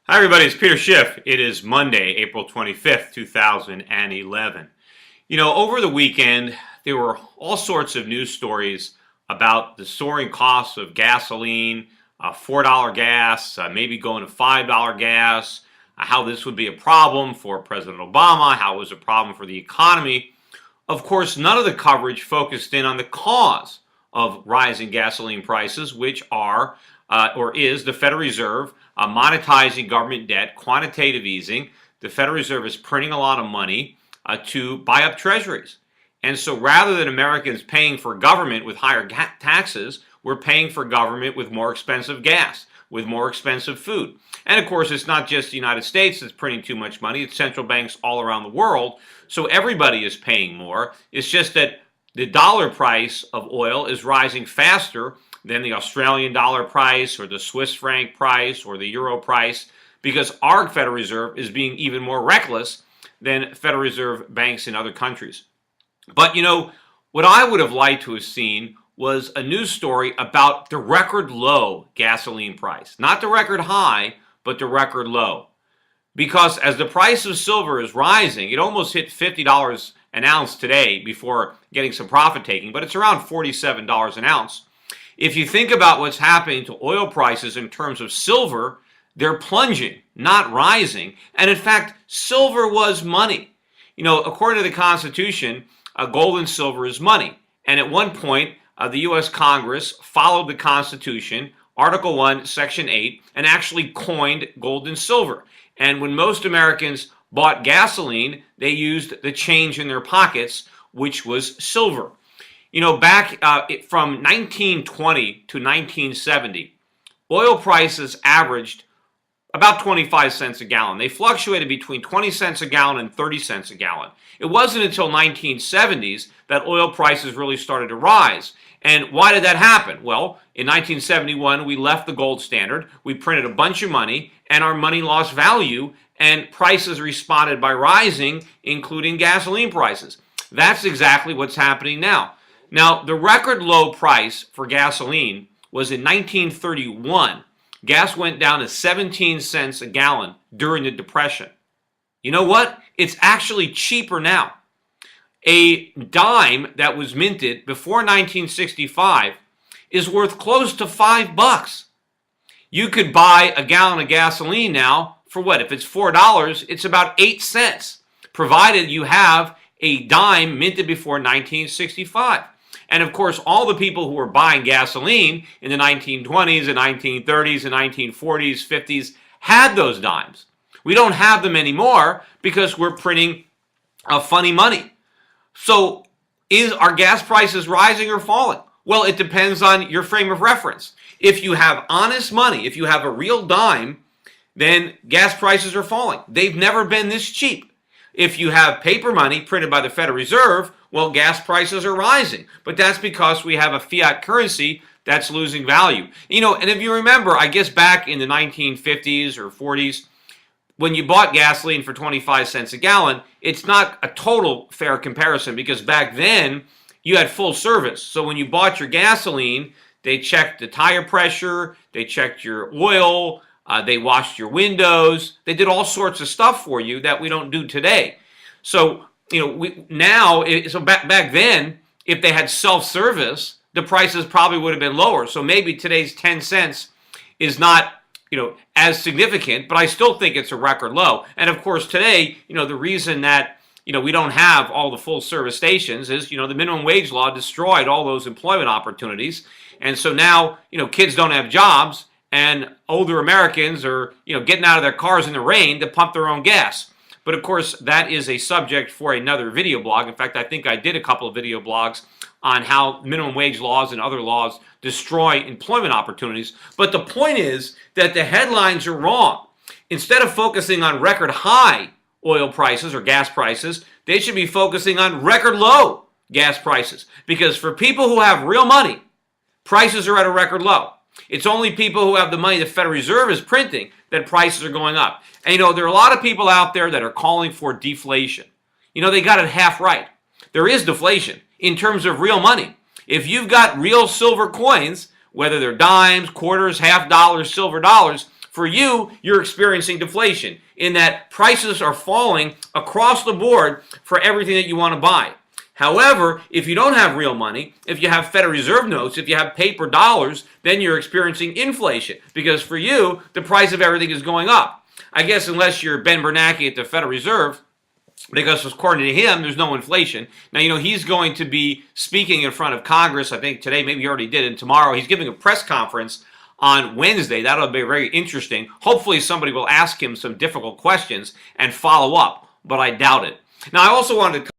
Hi, everybody. It's Peter Schiff. It is Monday, April 25th, 2011. Over the weekend, there were all sorts of news stories about the soaring costs of gasoline, $4 gas, maybe going to $5 gas, how this would be a problem for President Obama, how it was a problem for the economy. Of course, none of the coverage focused in on the cause of rising gasoline prices, which are or is the Federal Reserve monetizing government debt, quantitative easing. The Federal Reserve is printing a lot of money to buy up treasuries. And so rather than Americans paying for government with higher taxes, we're paying for government with more expensive gas, with more expensive food. And of course, it's not just the United States that's printing too much money, it's central banks all around the world. So everybody is paying more. It's just that the dollar price of oil is rising faster than the Australian dollar price or the Swiss franc price or the euro price, because our Federal Reserve is being even more reckless than Federal Reserve banks in other countries. But what I would have liked to have seen was a news story about the record low gasoline price. Not the record high, but the record low. Because as the price of silver is rising, it almost hit $50 an ounce today before getting some profit taking, but it's around $47 an ounce. If you think about what's happening to oil prices in terms of silver, they're plunging, not rising. And in fact, silver was money. According to the Constitution, gold and silver is money. And at one point, the U.S. Congress followed the Constitution, Article 1, Section 8, and actually coined gold and silver. And when most Americans bought gasoline, they used the change in their pockets, which was silver. Back from 1920 to 1970, oil prices averaged about 25 cents a gallon. They fluctuated between 20 cents a gallon and 30 cents a gallon. It wasn't until 1970s that oil prices really started to rise. And why did that happen? Well, in 1971, we left the gold standard, we printed a bunch of money, and our money lost value, and prices responded by rising, including gasoline prices. That's exactly what's happening now. Now, the record low price for gasoline was in 1931. Gas went down to 17 cents a gallon during the Depression. You know what? It's actually cheaper now. A dime that was minted before 1965 is worth close to $5. You could buy a gallon of gasoline now for what? If it's $4, it's about 8 cents, provided you have a dime minted before 1965. And of course, all the people who were buying gasoline in the 1920s, the 1930s, the 1940s, 50s had those dimes. We don't have them anymore because we're printing funny money. So are gas prices rising or falling? Well, it depends on your frame of reference. If you have honest money, if you have a real dime, then gas prices are falling. They've never been this cheap. If you have paper money printed by the Federal Reserve, well, gas prices are rising. But that's because we have a fiat currency that's losing value. And if you remember, I guess back in the 1950s or 40s, when you bought gasoline for 25 cents a gallon, it's not a total fair comparison because back then you had full service. So when you bought your gasoline, they checked the tire pressure, they checked your oil, they washed your windows, they did all sorts of stuff for you that we don't do today. So back then, if they had self-service, the prices probably would have been lower. So maybe today's 10 cents is not, as significant, but I still think it's a record low. And of course, today, the reason that, we don't have all the full service stations is, the minimum wage law destroyed all those employment opportunities. And so now, kids don't have jobs and older Americans are, getting out of their cars in the rain to pump their own gas. But of course, that is a subject for another video blog. In fact, I think I did a couple of video blogs on how minimum wage laws and other laws destroy employment opportunities. But the point is that the headlines are wrong. Instead of focusing on record high oil prices or gas prices, they should be focusing on record low gas prices. Because for people who have real money, prices are at a record low. It's only people who have the money the Federal Reserve is printing that prices are going up. And there are a lot of people out there that are calling for deflation. They got it half right. There is deflation in terms of real money. If you've got real silver coins, whether they're dimes, quarters, half dollars, silver dollars, For you, you're experiencing deflation in that prices are falling across the board for everything that you want to buy. However, if you don't have real money, if you have Federal Reserve notes, if you have paper dollars, then you're experiencing inflation because for you, the price of everything is going up. I guess unless you're Ben Bernanke at the Federal Reserve, because according to him, there's no inflation. Now, he's going to be speaking in front of Congress, I think today, maybe he already did, and tomorrow he's giving a press conference on Wednesday. That'll be very interesting. Hopefully somebody will ask him some difficult questions and follow up, but I doubt it. Now, I also wanted to